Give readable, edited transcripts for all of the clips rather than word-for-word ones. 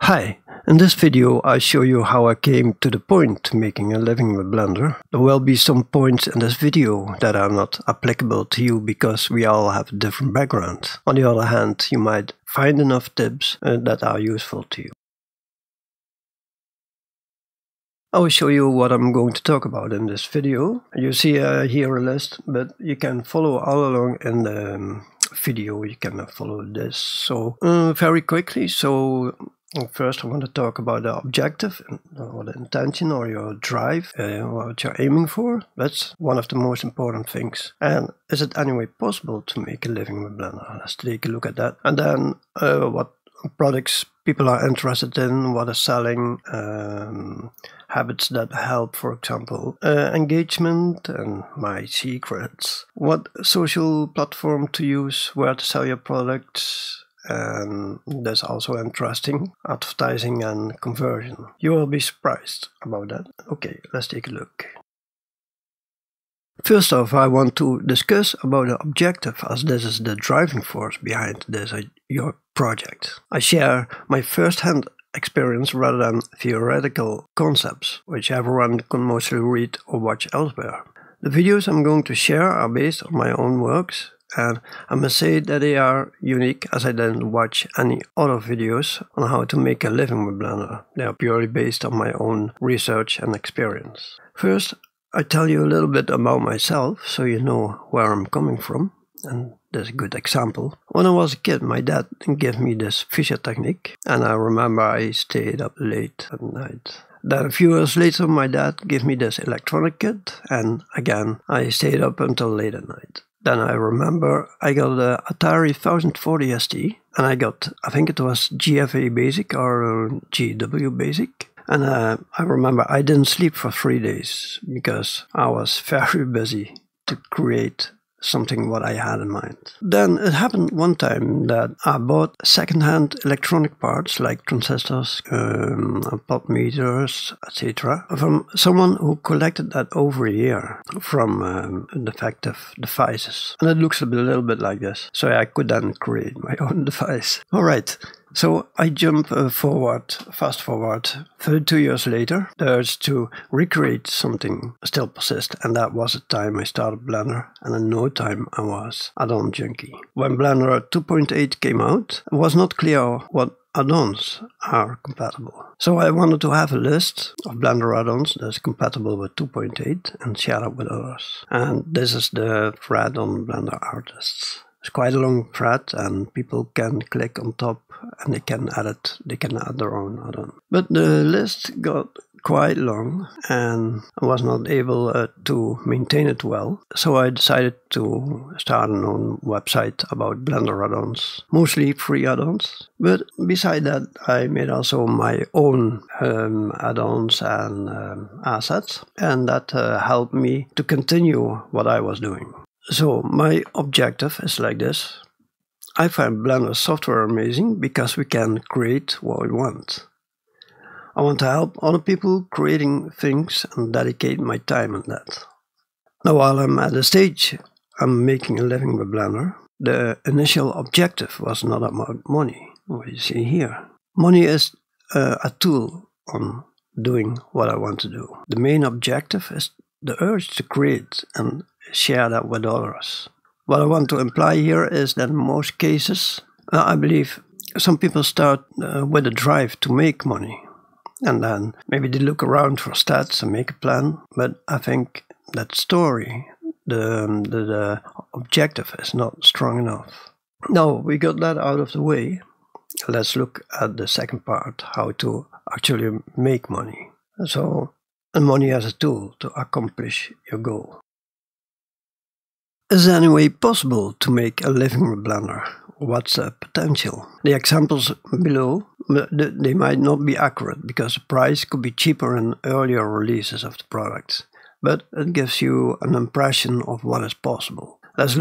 Hi, in this video I show you how I came to the point to making a living with Blender. There will be some points in this video that are not applicable to you because we all have a different background. On the other hand, you might find enough tips that are useful to you. I will show you what I'm going to talk about in this video. You see here a list, but you can follow all along in the video. You can follow this. So very quickly. First I want to talk about the objective or the intention or your drive, what you're aiming for. That's one of the most important things. And is it anyway possible to make a living with Blender? Let's take a look at that. And then what products people are interested in, what is selling, habits that help, for example, engagement and my secrets, what social platform to use, where to sell your products. And that's also interesting, advertising and conversion. You will be surprised about that. Okay, let's take a look. First off, I want to discuss about the objective, as this is the driving force behind your project. I share my first-hand experience rather than theoretical concepts, which everyone can mostly read or watch elsewhere. The videos I'm going to share are based on my own works, and I must say that they are unique, as I didn't watch any other videos on how to make a living with Blender. They are purely based on my own research and experience. First, I tell you a little bit about myself, so you know where I'm coming from, and there's a good example. When I was a kid, my dad gave me this Fisher technique, and I remember I stayed up late at night. Then a few years later, my dad gave me this electronic kit, and again, I stayed up until late at night. Then I remember I got the Atari 1040 ST, and I got, I think it was GFA Basic or GW Basic. And I remember I didn't sleep for 3 days because I was very busy to create something what I had in mind. Then it happened one time that I bought second-hand electronic parts like transistors, pot meters, etc. from someone who collected that over a year from defective devices. And it looks a little bit like this. So I could then create my own device. Alright. So I jump fast forward, 32 years later. The urge to recreate something still persists, and that was the time I started Blender, and in no time I was add-on junkie. When Blender 2.8 came out, it was not clear what add-ons are compatible. So I wanted to have a list of Blender add-ons that's compatible with 2.8 and share it with others. And this is the thread on Blender Artists. It's quite a long thread, and people can click on top and they can add their own add-on. But the list got quite long and I was not able to maintain it well. So I decided to start an own website about Blender add-ons, mostly free add-ons. But beside that, I made also my own add-ons and assets, and that helped me to continue what I was doing. So my objective is like this. I find Blender software amazing because we can create what we want. I want to help other people creating things and dedicate my time on that. Now while I'm at the stage I'm making a living with Blender, the initial objective was not about money, what you see here. Money is a tool on doing what I want to do. The main objective is the urge to create and share that with others. What I want to imply here is that in most cases, I believe some people start with a drive to make money. And then maybe they look around for stats and make a plan. But I think that story, the objective is not strong enough. Now we got that out of the way. Let's look at the second part, how to actually make money. So, and money as a tool to accomplish your goal. Is it any way possible to make a living with Blender? What's the potential? The examples below, they might not be accurate because the price could be cheaper in earlier releases of the products, but it gives you an impression of what is possible. Let's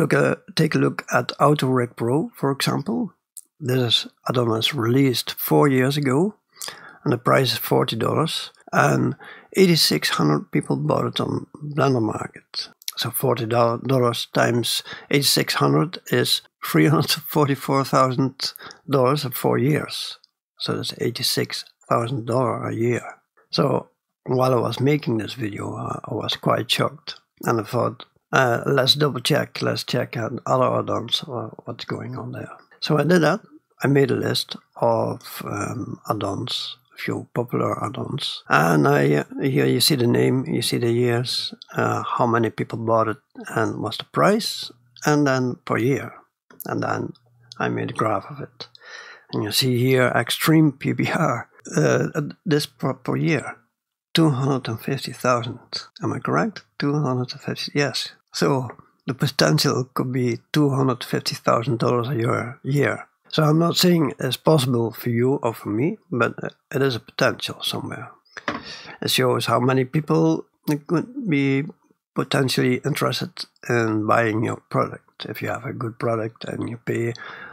take a look at AutoRig Pro, for example. This add-on was released 4 years ago, and the price is $40, and 8,600 people bought it on Blender Market. So $40 times 8,600 is $344,000 in 4 years. So that's $86,000 a year. So while I was making this video, I was quite shocked, and I thought, let's double check, let's check on other add-ons, what's going on there. So I did that. I made a list of add-ons, a few popular add-ons, and here you see the name, you see the years, how many people bought it, and what's the price, and then per year. And then I made a graph of it. And you see here extreme PBR, this per year, 250,000. Am I correct? 250, yes. So the potential could be $250,000 a year. So I'm not saying it's possible for you or for me, but it is a potential somewhere. It shows how many people could be potentially interested in buying your product if you have a good product and you pay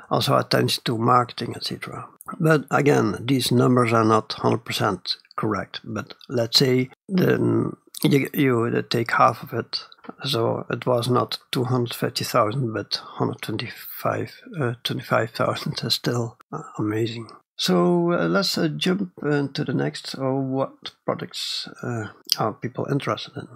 also attention to marketing, etc. But again, these numbers are not 100% correct. But let's say then you take half of it. So it was not 250,000, but 125,000 is still amazing. So let's jump into the next. What products are people interested in?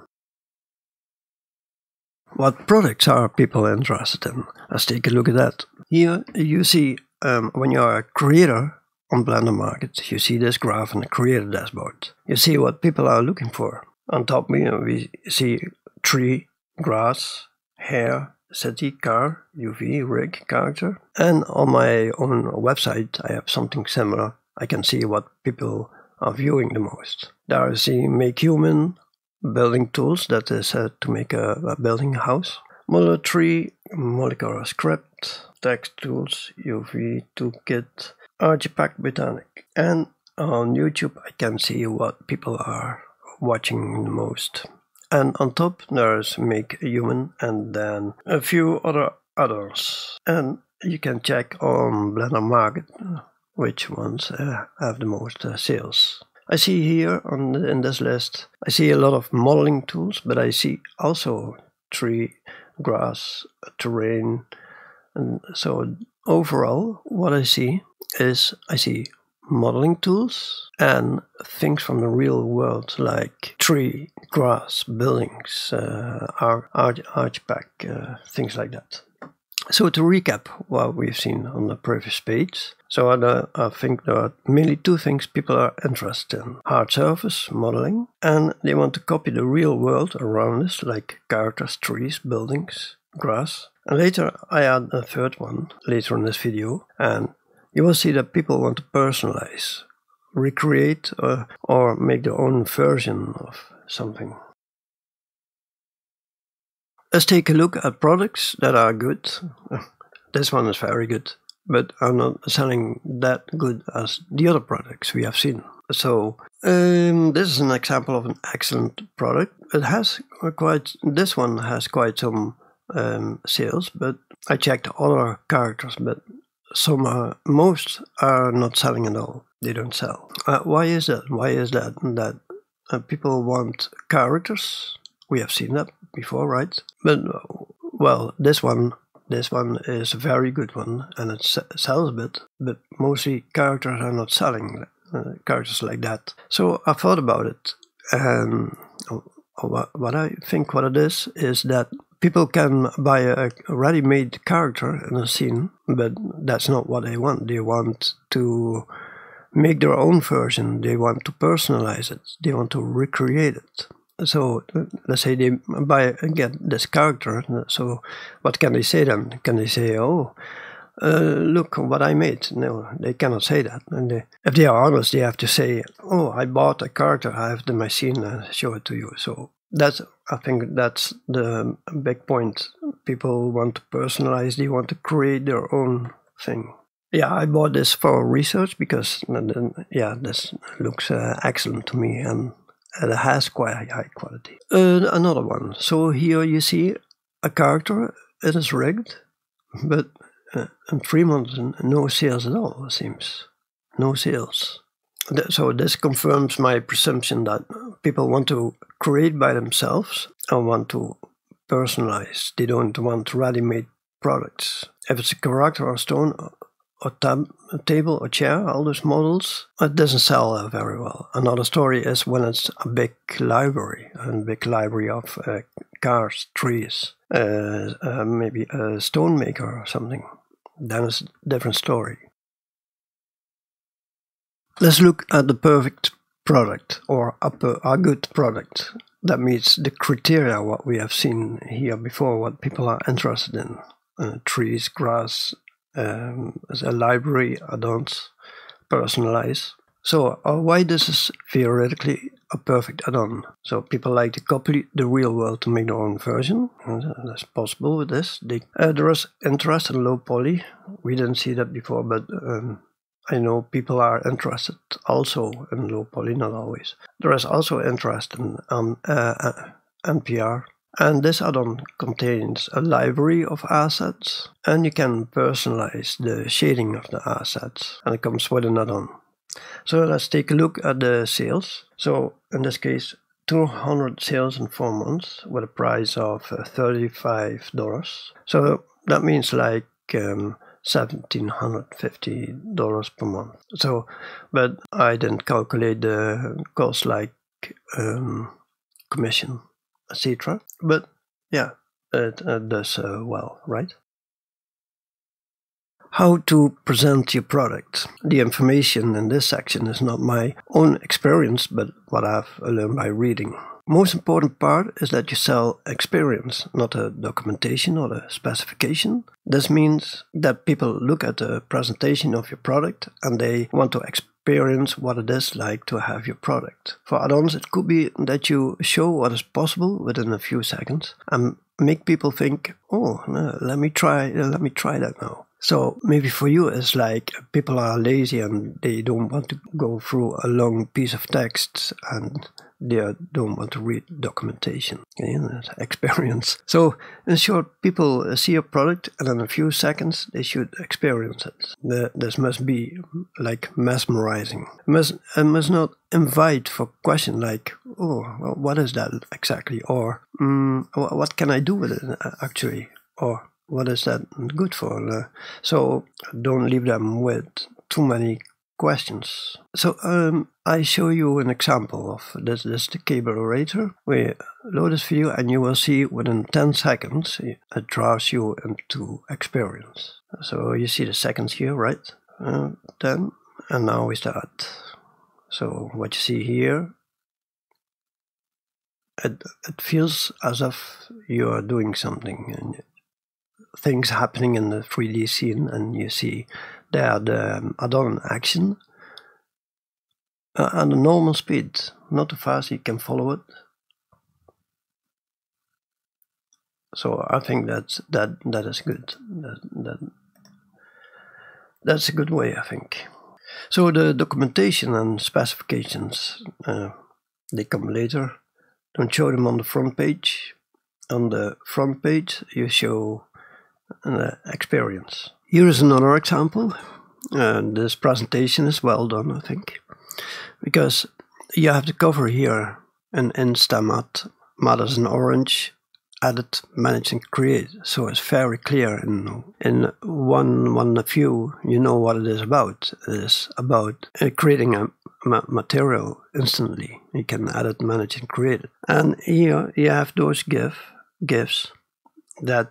What products are people interested in? Let's take a look at that. Here you see when you are a creator on Blender Market, you see this graph in the creator dashboard. You see what people are looking for. On top we see tree, grass, hair, city, car, UV, rig, character. And on my own website I have something similar. I can see what people are viewing the most. There I see make human, building tools, that is to make a building house. Modular tree, molecular script, text tools, UV toolkit, Archipack botanic. And on YouTube I can see what people are watching the most. And on top there's make human and then a few others. And you can check on Blender Market which ones have the most sales. I see here in this list, I see a lot of modeling tools, but I see also tree, grass, terrain. And so overall, what I see is I see modeling tools and things from the real world like tree, grass, buildings, archpack, things like that. So to recap what we've seen on the previous page, so I think there are mainly two things people are interested in. Hard surface, modeling, and they want to copy the real world around us, like characters, trees, buildings, grass. And later I add a third one, later in this video, and you will see that people want to personalize, recreate, or make their own version of something. Let's take a look at products that are good. This one is very good, but are not selling that good as the other products we have seen. So this is an example of an excellent product. It has this one has quite some sales, but I checked other characters, but most are not selling at all. They don't sell. Why is that? Why is that? That people want characters. We have seen that before, right? But well, this one is a very good one, and it sells a bit. But mostly characters are not selling characters like that. So I thought about it, and what I think what it is that people can buy a ready-made character in a scene, but that's not what they want. They want to make their own version. They want to personalize it. They want to recreate it. So let's say they get this character. So what can they say then? Can they say, "Oh, look what I made"? No, they cannot say that. And if they are honest, they have to say, "Oh, I bought a character. I have the machine and show it to you." So I think that's the big point. People want to personalize. They want to create their own thing. Yeah, I bought this for research because this looks excellent to me, and it has quite high quality. Another one. So here you see a character. It is rigged, but in 3 months, no sales at all, it seems. No sales. So this confirms my presumption that people want to create by themselves and want to personalize. They don't want ready-made products. If it's a character or stone, or a table or chair, all those models, it doesn't sell very well. Another story is when it's a big library of cars, trees, maybe a stone maker or something. Then it's a different story. Let's look at the perfect product, or a good product that meets the criteria what we have seen here before, what people are interested in. Trees, grass, a library, add-ons, personalize. So why this is theoretically a perfect add-on? So people like to copy the real world to make their own version. That's possible with this. There is interest in low poly. We didn't see that before, but I know people are interested also in low poly, not always. There is also interest in NPR. And this add-on contains a library of assets, and you can personalize the shading of the assets, and it comes with an add-on. So let's take a look at the sales. So in this case, 200 sales in 4 months with a price of $35. So that means like $1,750 per month. So, but I didn't calculate the cost like commission, etc. But yeah, it does well, right? How to present your product. The information in this section is not my own experience, but what I've learned by reading. Most important part is that you sell experience, not a documentation or a specification. This means that people look at the presentation of your product and they want to experience what it is like to have your product. For add-ons, it could be that you show what is possible within a few seconds and make people think, oh, let me try that now. So maybe for you it's like people are lazy and they don't want to go through a long piece of text and they don't want to read documentation, experience. So in short, people see a product and in a few seconds they should experience it. This must be like mesmerizing. It must not invite for question like, oh, well, what is that exactly? Or what can I do with it actually? Or what is that good for? So don't leave them with too many questions. So I show you an example of this. This is the cable orator. We load this video and you will see within 10 seconds it draws you into experience. So you see the seconds here, right? 10, and now we start. So what you see here, it feels as if you are doing something and things happening in the 3D scene, and you see there the add-on action at a normal speed, not too fast, you can follow it. So I think that is good. That's a good way, I think. So the documentation and specifications, they come later. Don't show them on the front page. On the front page you show experience. Here is another example. This presentation is well done, I think, because you have the cover here in Instamat. Mat is in orange, edit, manage and create. So it's very clear in one view, you know what it is about. It is about creating a material instantly. You can edit, manage and create it. And here you have those GIFs. That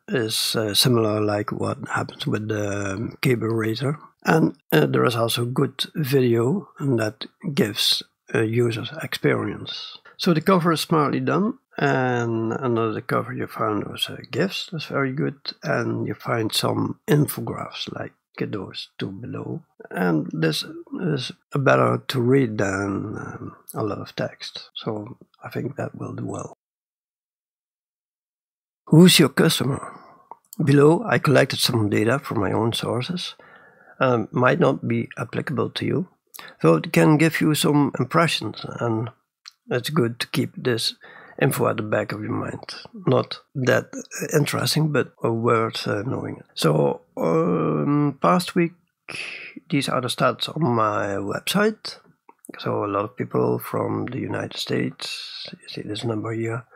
is similar like what happens with the cable eraser. And there is also good video, and that gives users experience. So the cover is smartly done, and under the cover you find those GIFs, that's very good, and you find some infographics like those two below. And this is better to read than a lot of text, so I think that will do well. Who's your customer? Below I collected some data from my own sources. Might not be applicable to you, though it can give you some impressions, and it's good to keep this info at the back of your mind. Not that interesting, but worth knowing. So past week, these are the stats on my website. So a lot of people from the United States, you see this number here.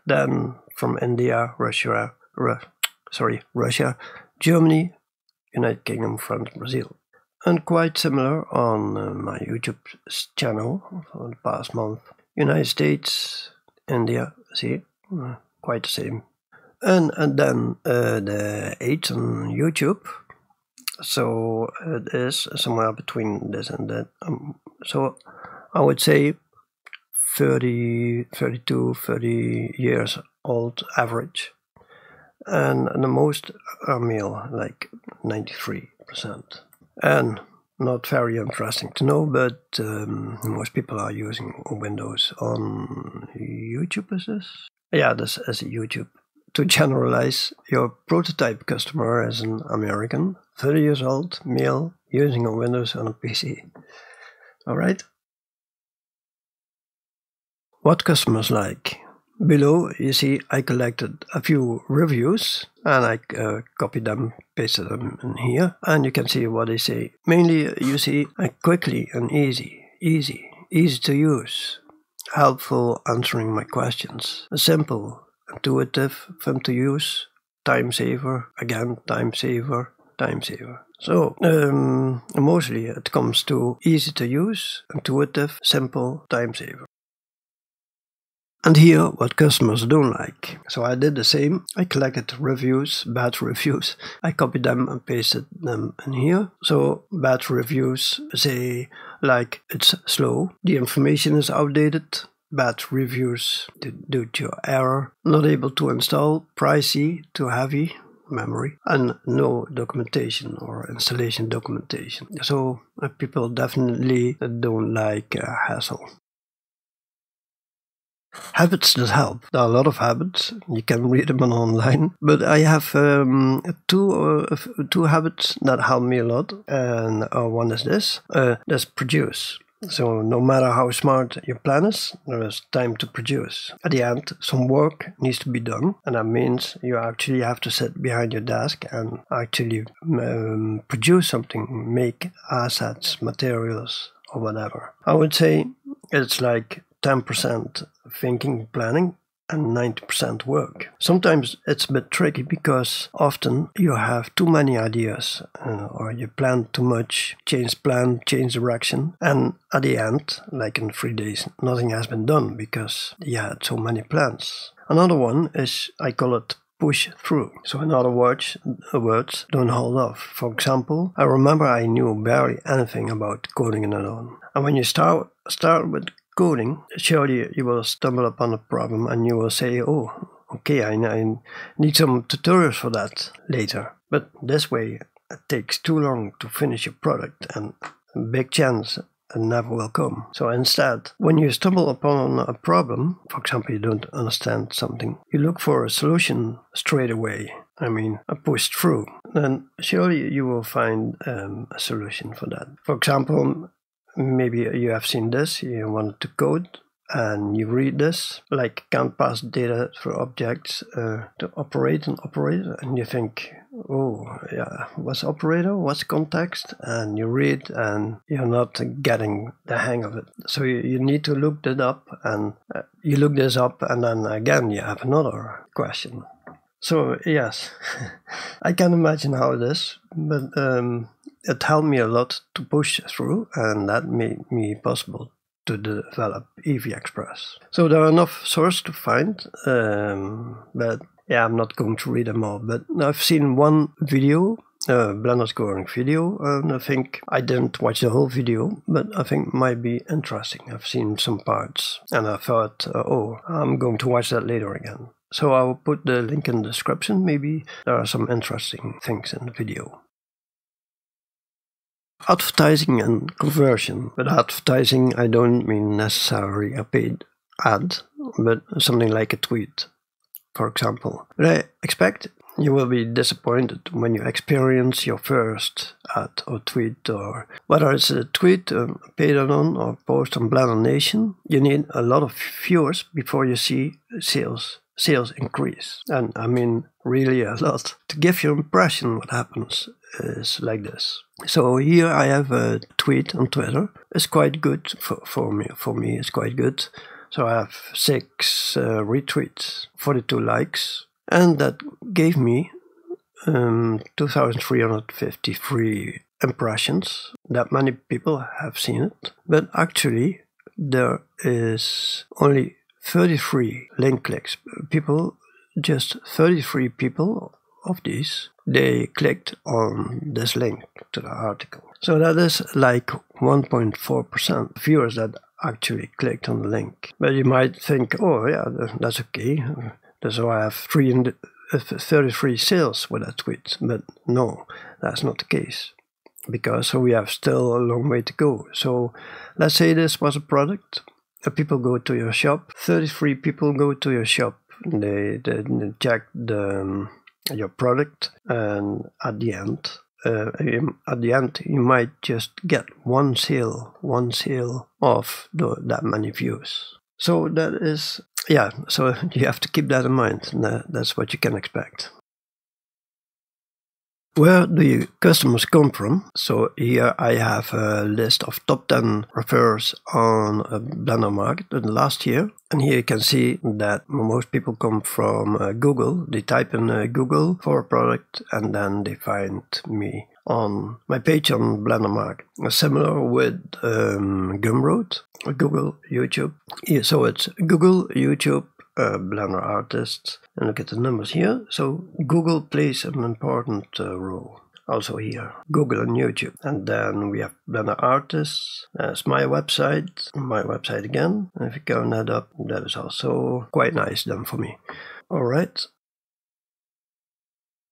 Then from India, Russia, Germany, United Kingdom, France, Brazil. And quite similar on my YouTube channel for the past month. United States, India, see, quite the same. And then the age on YouTube. So it is somewhere between this and that. So I would say 30 years old average. And the most are male, like 93%. And not very interesting to know, but most people are using Windows on YouTube, is this? Yeah, this is YouTube. To generalize, your prototype customer is an American, 30 years old, male, using a Windows on a PC. Alright? What customers like? Below, you see I collected a few reviews and I copied them, pasted them in here, and you can see what they say. Mainly, you see quickly and easy to use, helpful answering my questions, simple, intuitive, fun to use, time saver, again, time saver. So, mostly it comes to easy to use, intuitive, simple, time saver. And here, what customers don't like. So I did the same. I collected reviews, bad reviews. I copied them and pasted them in here. So bad reviews say like it's slow, the information is outdated, bad reviews due to error, not able to install, pricey, too heavy, memory, and no documentation or installation documentation. So people definitely don't like hassle. Habits that help. There are a lot of habits. You can read them online. But I have two habits that help me a lot. And one is this. That's produce. So no matter how smart your plan is, there is time to produce. At the end, some work needs to be done. And that means you actually have to sit behind your desk and actually produce something, make assets, materials, or whatever. I would say it's like 10% thinking, planning, and 90% work. Sometimes it's a bit tricky because often you have too many ideas or you plan too much, change plan, change direction, and at the end, like in 3 days, nothing has been done because you had so many plans. Another one is, I call it push through. So in other words, don't hold off. For example, I remember I knew barely anything about coding alone. And when you start with coding, surely you will stumble upon a problem and you will say, oh, okay, I need some tutorials for that later. But this way, it takes too long to finish your product and a big chance it never will come. So instead, when you stumble upon a problem, for example, you don't understand something, you look for a solution straight away. I mean, a push through. Then surely you will find a solution for that. For example, maybe you have seen this, you wanted to code, and you read this, like can't pass data through objects to operate an operator, and you think, oh, yeah, what's operator, what's context? And you read, and you're not getting the hang of it. So you need to look that up, and you look this up, and then again, you have another question. So, yes, I can imagine how it is, but it helped me a lot to push through, and that made me possible to develop Eevee Express. So there are enough sources to find, but yeah, I'm not going to read them all. But I've seen one video, Blender scoring video, and I think I didn't watch the whole video, but I think it might be interesting. I've seen some parts, and I thought, oh, I'm going to watch that later again. So I will put the link in the description. Maybe there are some interesting things in the video. Advertising and conversion. With advertising, I don't mean necessarily a paid ad, but something like a tweet, for example. But I expect you will be disappointed when you experience your first ad or tweet, or whether it's a tweet, paid on or post on Blender Nation. You need a lot of viewers before you see sales increase. And I mean really a lot. To give you an impression what happens is like this. So here I have a tweet on Twitter. It's quite good for me. For me, it's quite good. So I have 6 retweets, 42 likes, and that gave me 2,353 impressions. That many people have seen it, but actually there is only 33 link clicks. Just 33 people of these, they clicked on this link to the article. So that is like 1.4% viewers that actually clicked on the link. But you might think, oh yeah, that's okay. So I have 33 sales with that tweet. But no, that's not the case, because we have still a long way to go. So let's say this was a product. People go to your shop. 33 people go to your shop. They check your product, and at the end, you might just get one sale of that many views. So that is, yeah, so you have to keep that in mind. That's what you can expect. Where do your customers come from? So here I have a list of top 10 referrals on Blender Market in the last year. And here you can see that most people come from Google. They type in Google for a product, and then they find me on my page on Blender Market. Similar with Gumroad, Google, YouTube. Yeah, so it's Google, YouTube, Blender artists, and look at the numbers here. So Google plays an important role also here, Google and YouTube. And then we have Blender artists. That's my website again. And if you count that up, that is also quite nice done for me. All right.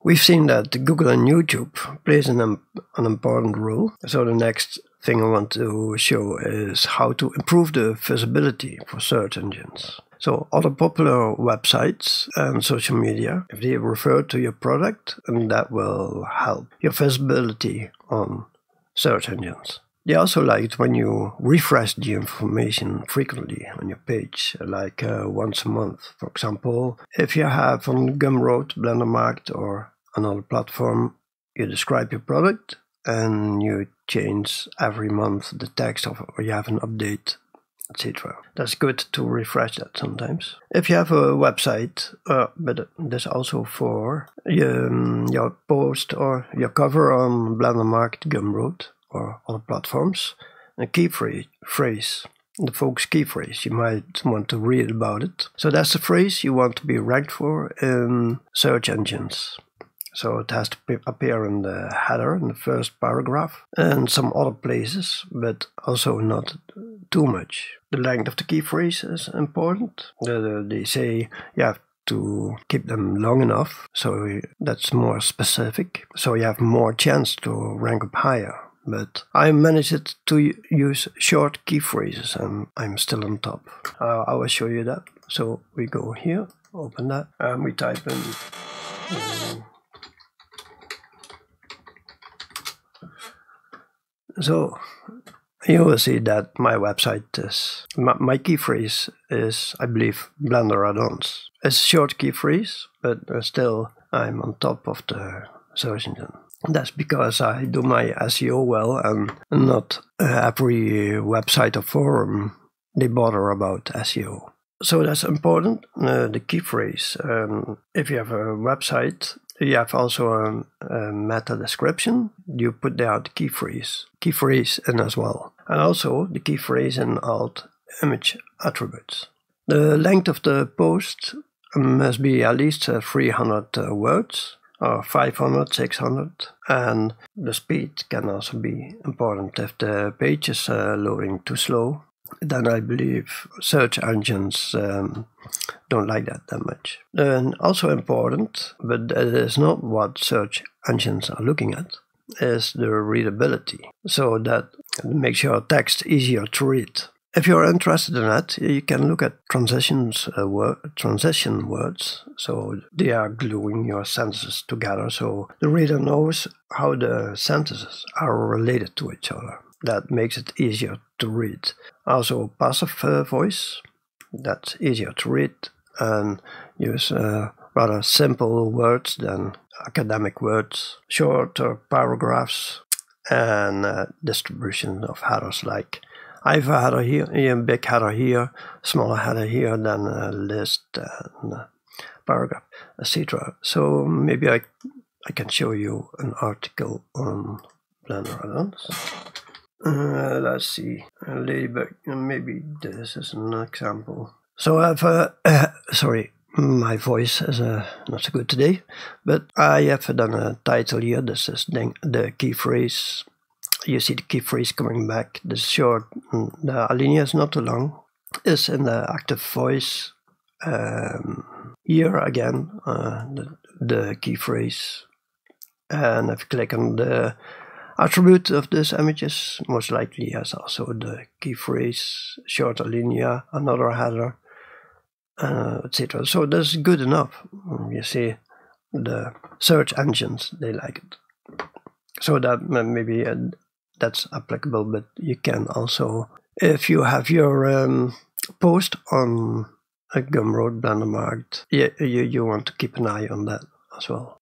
We've seen that Google and YouTube plays an important role. So the next thing I want to show is how to improve the visibility for search engines. So other popular websites and social media, if they refer to your product, and that will help your visibility on search engines. They also like it when you refresh the information frequently on your page, like once a month. For example, if you have on Gumroad, Blender Market, or another platform, you describe your product and you change every month the text of, or you have an update, etc. That's good to refresh that sometimes. If you have a website, but that's also for your post or your cover on Blender Market, Gumroad, or other platforms, a key phrase, the focus key phrase, you might want to read about it. So that's the phrase you want to be ranked for in search engines. So it has to appear in the header, in the first paragraph, and some other places, but also not too much. The length of the key phrase is important. They say you have to keep them long enough, so that's more specific, so you have more chance to rank up higher. But I managed to use short key phrases, and I'm still on top. I will show you that. So we go here, open that, and we type in so you will see that my website is, my key phrase is, I believe, Blender add-ons. It's a short key phrase, but still I'm on top of the search engine. That's because I do my SEO well, and not every website or forum they bother about SEO. So that's important, the key phrase. If you have a website, you have also a meta description. You put there the key phrase in as well. And also the key phrase in alt image attributes. The length of the post must be at least 300 words, or 500, 600. And the speed can also be important. If the page is loading too slow, then I believe search engines don't like that much. And also important, but it is not what search engines are looking at, is the readability. So that makes your text easier to read. If you're interested in that, you can look at transition words. So they are gluing your sentences together, so the reader knows how the sentences are related to each other. That makes it easier to read. Also passive voice, that's easier to read, and use rather simple words than academic words, shorter paragraphs, and distribution of headers, like I have a header here, a big header here, smaller header here, then a list and a paragraph, etc. So maybe I can show you an article on Blender add-ons. Let's see, Ladybug, maybe this is an example. So I have sorry, my voice is not so good today, but I have done a title here. This is the key phrase. You see the key phrase coming back. The short, the alinea is not too long. Is in the active voice. Here again, the key phrase. And if you click on the attribute of this images, most likely has also the key phrase, short alinea, another header, etc. So that's good enough. You see, the search engines, they like it. So that maybe that's applicable, but you can also, if you have your post on a Gumroad, Blendermarkt, you want to keep an eye on that as well.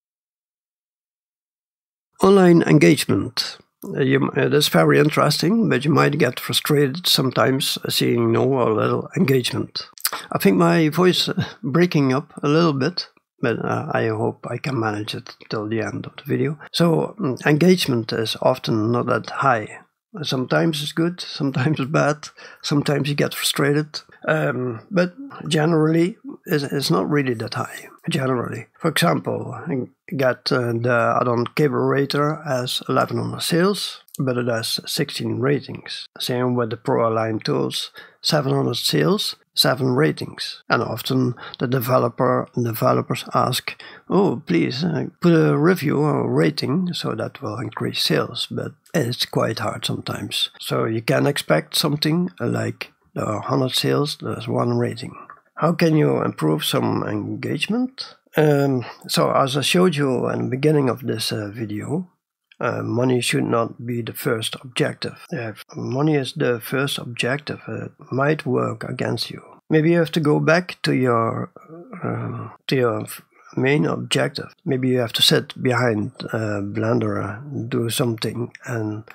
Online engagement. That's very interesting, but you might get frustrated sometimes seeing no or little engagement. I think my voice breaking up a little bit, but I hope I can manage it till the end of the video. So engagement is often not that high. Sometimes it's good, sometimes it's bad, sometimes you get frustrated, but generally it's not really that high. Generally, for example, get the add-on Carburetor as 1100 sales, but it has 16 ratings. Same with the Pro Align tools, 700 sales, 7 ratings. And often the developers ask, oh, please put a review or rating, so that will increase sales, but it's quite hard sometimes. So you can expect something like 100 sales, there's 1 rating. How can you improve some engagement? So as I showed you in the beginning of this video, money should not be the first objective. If money is the first objective, it might work against you. Maybe you have to go back to your main objective. Maybe you have to sit behind Blender, do something, and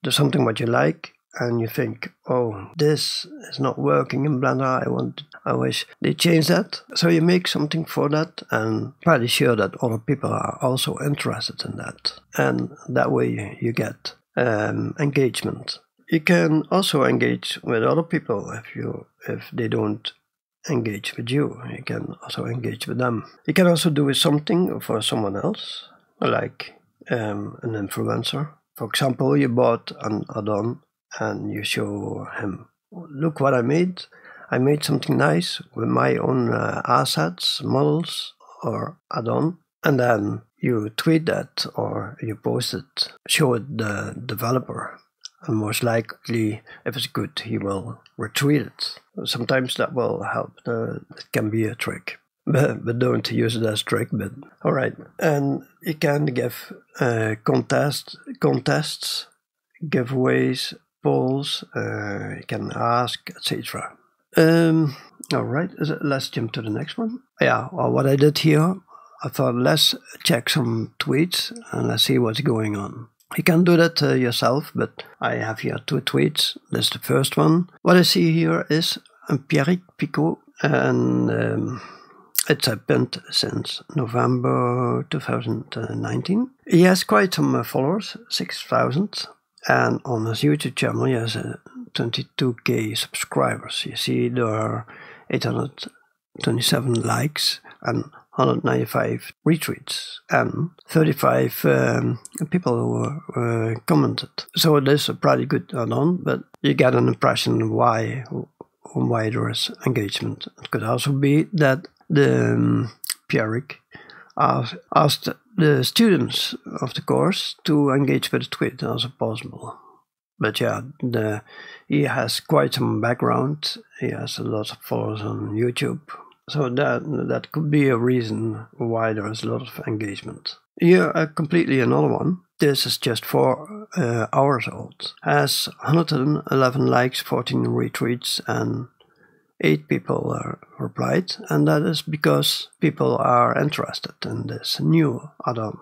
do something what you like, and you think, oh, this is not working in Blender, I wish they changed that. So you make something for that, and pretty sure that other people are also interested in that. And that way you get engagement. You can also engage with other people if they don't engage with you. You can also engage with them. You can also do something for someone else, like an influencer. For example, you bought an add-on and you show him, look what I made. I made something nice with my own assets, models, or add-on. And then you tweet that or you post it, show it the developer. And most likely, if it's good, he will retweet it. Sometimes that will help. It can be a trick. But don't use it as a trick. But all right. And you can give contests, giveaways, polls, you can ask, etc. All right, let's jump to the next one. Yeah, well, what I did here, I thought let's check some tweets and let's see what's going on. You can do that yourself, but I have here 2 tweets. This is the first one. What I see here is Pierrick Picot, and it's pinned since November 2019. He has quite some followers, 6,000. And on his YouTube channel, he has 22k subscribers. You see, there are 827 likes and 195 retweets and 35 people who commented. So it is a pretty good add-on, but you get an impression why there is engagement. It could also be that the Pierrick asked the students of the course to engage with the tweet, also possible. But yeah, he has quite some background. He has a lot of followers on YouTube. So that could be a reason why there is a lot of engagement. Here, completely another one. This is just 4 hours old. Has 111 likes, 14 retweets, and 8 people replied, and that is because people are interested in this new add-on.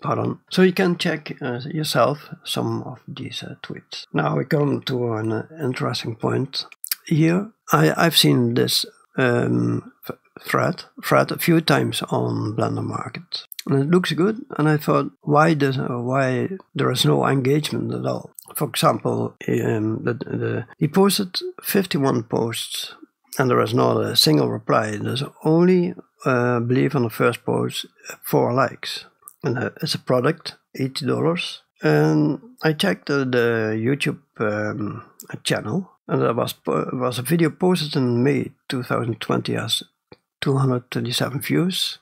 Pardon. So you can check yourself some of these tweets. Now we come to an interesting point. Here, I've seen this thread a few times on Blendermarkt. and it looks good. And I thought, why there is no engagement at all? For example, he posted 51 posts, and there is not a single reply. There's only, I believe, on the first post, 4 likes, and it's a product, $80. And I checked the YouTube channel, and there was a video posted in May 2020 as 227 views,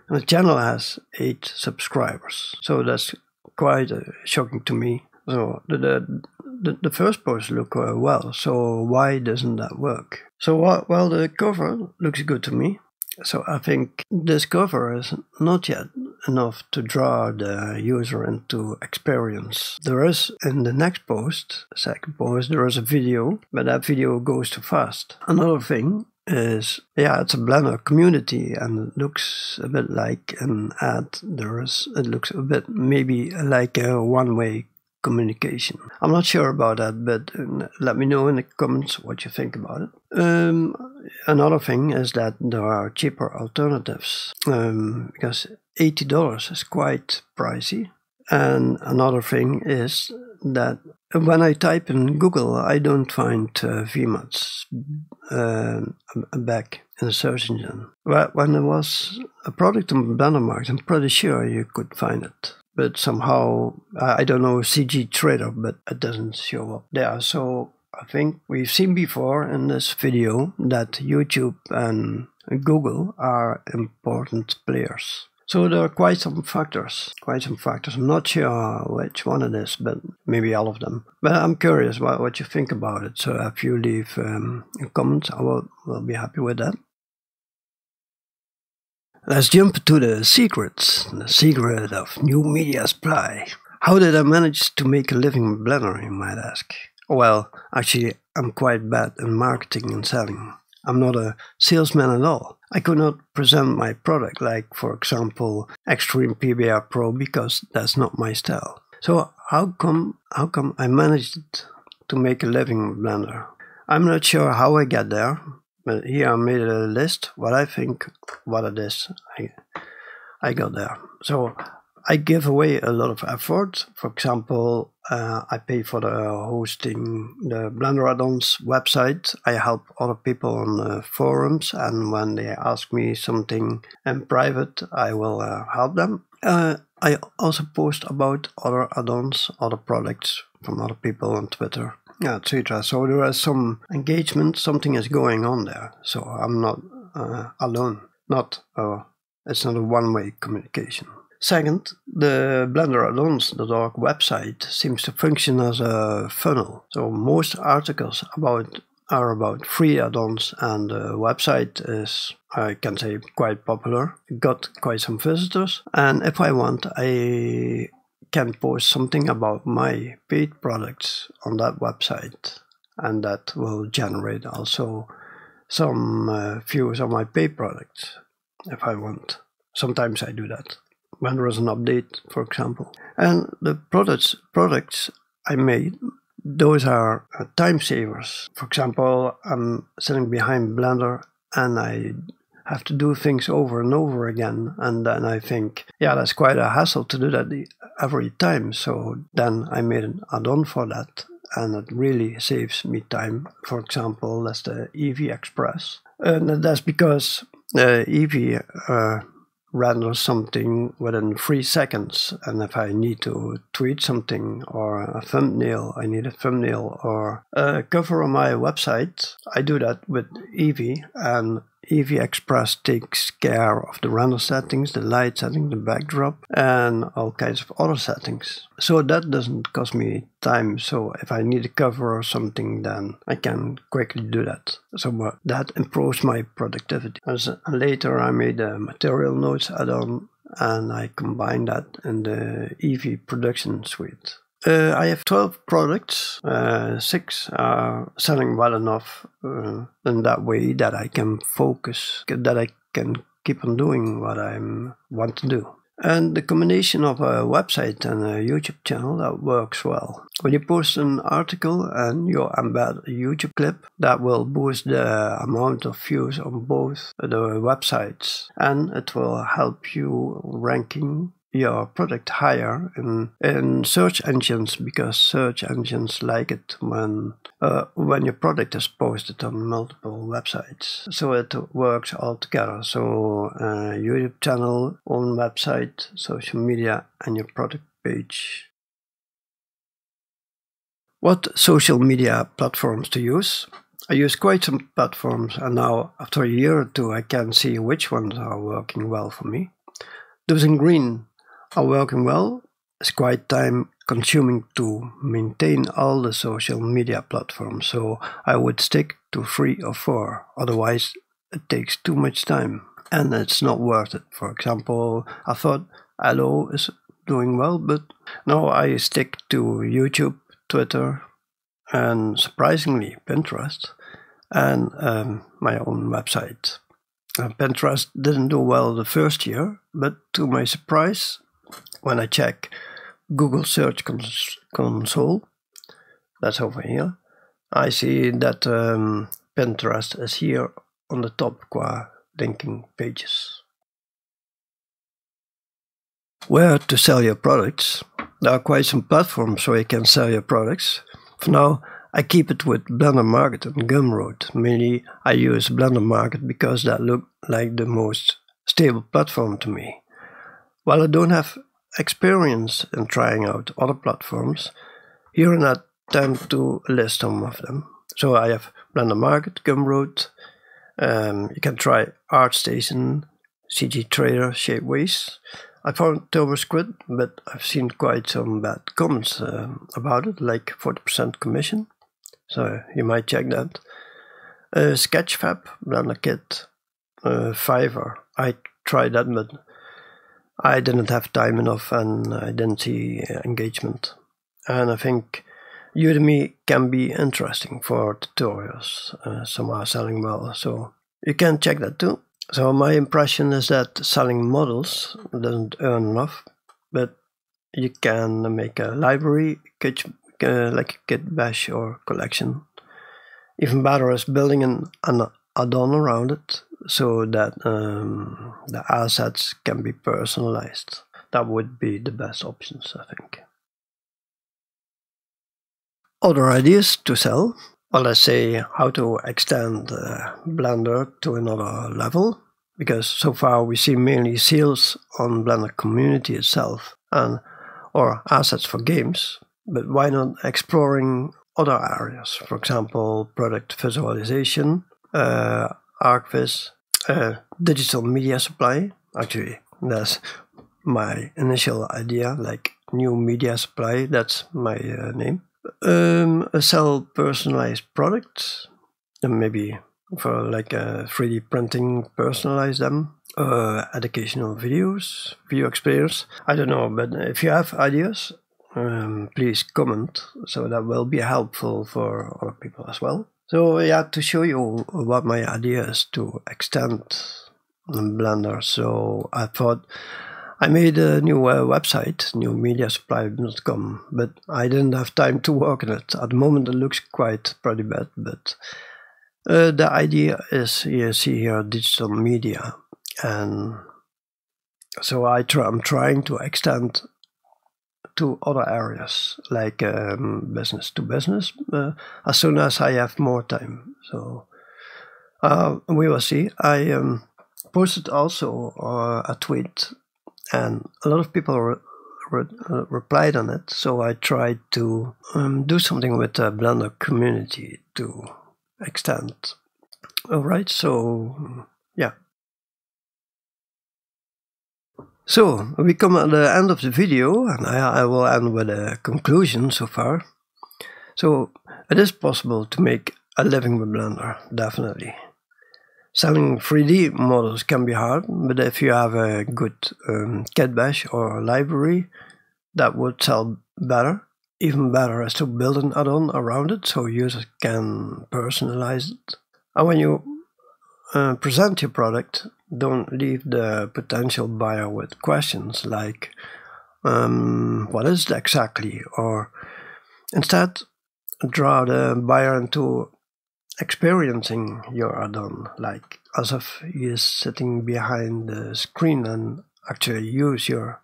and the channel has 8 subscribers. So that's quite shocking to me. So the first post looked well. So why doesn't that work? So well, the cover looks good to me. So I think this cover is not yet enough to draw the user into experience. There is, in the next post, second post, there is a video, but that video goes too fast. Another thing is, yeah, it's a Blender community, and it looks a bit like an ad. It looks a bit maybe like a one-way communication. I'm not sure about that, but let me know in the comments what you think about it. Another thing is that there are cheaper alternatives, because $80 is quite pricey. And another thing is that when I type in Google, I don't find VMATs back in the search engine. But when there was a product on Blendermarkt, I'm pretty sure you could find it. But somehow, I don't know, CG Trader, but it doesn't show up there. So I think we've seen before in this video that YouTube and Google are important players. So there are quite some factors. I'm not sure which one it is, but maybe all of them. But I'm curious what you think about it. So if you leave a comment, I will be happy with that. Let's jump to the secret of new media supply. How did I manage to make a living in Blender, you might ask? Well, actually, I'm quite bad in marketing and selling. I'm not a salesman at all. I could not present my product like, for example, Extreme PBR Pro, because that's not my style. So how come I managed to make a living in Blender? I'm not sure how I get there. But here I made a list, what I think, what it is, I got there. So I give away a lot of effort. For example, I pay for the hosting the Blender Add-ons website. I help other people on the forums, and when they ask me something in private, I will help them. I also post about other add-ons, other products from other people on Twitter. Yeah, etc. So there is some engagement, something is going on there. So I'm not alone. It's not a one-way communication. Second, the BlenderAddons.org website seems to function as a funnel. So most articles are about free add-ons, and the website is, I can say, quite popular. It got quite some visitors, and if I want, I can post something about my paid products on that website, and that will generate also some views on my paid products if I want. Sometimes I do that when there is an update, for example. And the products I made, those are time savers. For example, I'm sitting behind Blender and I have to do things over and over again, and then I think, yeah, that's quite a hassle to do that every time. So then I made an add-on for that, and it really saves me time. For example, that's the Eevee Express, and that's because Eevee renders something within 3 seconds, and if I need to tweet something or a thumbnail, I need a thumbnail or a cover on my website, I do that with Eevee, and Eevee Express takes care of the render settings, the light setting, the backdrop, and all kinds of other settings. So that doesn't cost me time. So if I need a cover or something, then I can quickly do that. So that improves my productivity. Later I made a material notes add-on, and I combined that in the Eevee production suite. I have 12 products, 6 are selling well enough in that way that I can focus, that I can keep on doing what I want to do. And the combination of a website and a YouTube channel, that works well. When you post an article and you embed a YouTube clip, that will boost the amount of views on both the websites, and it will help you ranking your product higher in search engines, because search engines like it when your product is posted on multiple websites. So it works all together. So YouTube channel, own website, social media, and your product page. What social media platforms to use? I use quite some platforms, and now after a year or two I can see which ones are working well for me. Those in green are working well. It's quite time consuming to maintain all the social media platforms, so I would stick to 3 or 4, otherwise it takes too much time and it's not worth it. For example, I thought Hello is doing well, but now I stick to YouTube, Twitter, and surprisingly Pinterest, and my own website. Pinterest didn't do well the first year, but to my surprise, when I check Google Search Console, that's over here, I see that Pinterest is here on the top qua linking pages. Where to sell your products? There are quite some platforms where you can sell your products. For now, I keep it with Blender Market and Gumroad. Mainly I use Blender Market because that looked like the most stable platform to me. While I don't have experience in trying out other platforms, here and I tend to list some of them. So I have Blender Market, Gumroad, you can try ArtStation, CG Trader, Shapeways. I found TurboSquid, but I've seen quite some bad comments about it, like 40% commission. So you might check that. Sketchfab, BlenderKit, Fiverr. I tried that, but I didn't have time enough and I didn't see engagement. And I think Udemy can be interesting for tutorials. Some are selling well, so you can check that too. So my impression is that selling models doesn't earn enough, but you can make a library, like a kit bash or collection. Even better is building an add-on around it, so that the assets can be personalized. That would be the best options, I think. Other ideas to sell? Well, let's say how to extend Blender to another level, because so far we see mainly sales on Blender community itself or assets for games, but why not exploring other areas? For example, product visualization, ArcViz, digital media supply. Actually, that's my initial idea, like new media supply, that's my name. Sell personalized products, and maybe for like 3D printing, personalize them. Educational videos, video experience. I don't know, but if you have ideas, please comment, so that will be helpful for other people as well. So yeah, to show you what my idea is to extend Blender, so I thought I made a new website, newmediasupply.com, but I didn't have time to work on it. At the moment it looks pretty bad, but the idea is, you see here, digital media, and so I'm trying to extend to other areas, like business to business, as soon as I have more time. So we will see. I posted also a tweet, and a lot of people replied on it, so I tried to do something with the Blender community to extend. Alright, so yeah. So we come at the end of the video, and I will end with a conclusion so far. So it is possible to make a living with Blender, definitely. Selling 3D models can be hard, but if you have a good kit bash or library, that would sell better. Even better is to build an add-on around it, so users can personalize it. And when you present your product, don't leave the potential buyer with questions like, what is it exactly? Or instead, draw the buyer into experiencing your add-on, like as if he is sitting behind the screen and actually use your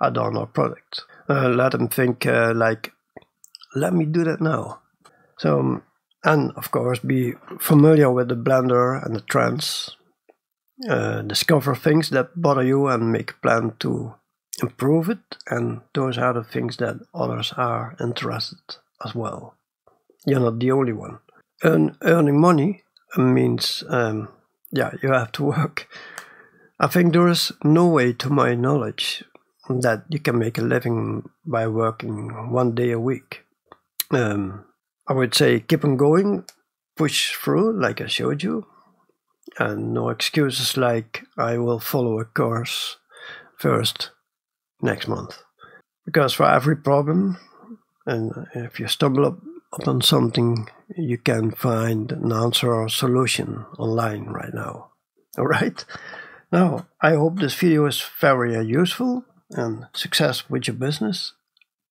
add-on or product. Let him think like, let me do that now. So, and of course, be familiar with the Blender and the trends. Discover things that bother you and make a plan to improve it. And those are the things that others are interested as well. You're not the only one. Earning money means, you have to work. I think there is no way, to my knowledge, that you can make a living by working 1 day a week. I would say keep on going, push through like I showed you, and no excuses like I will follow a course first next month. Because for every problem, and if you stumble upon something, you can find an answer or solution online right now. Alright? Now, I hope this video is very useful and success with your business.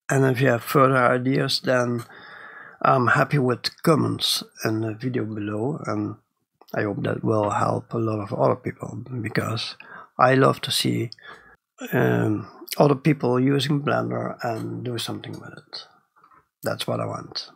And if you have further ideas, then I'm happy with comments in the video below, and I hope that will help a lot of other people, because I love to see other people using Blender and do something with it. That's what I want.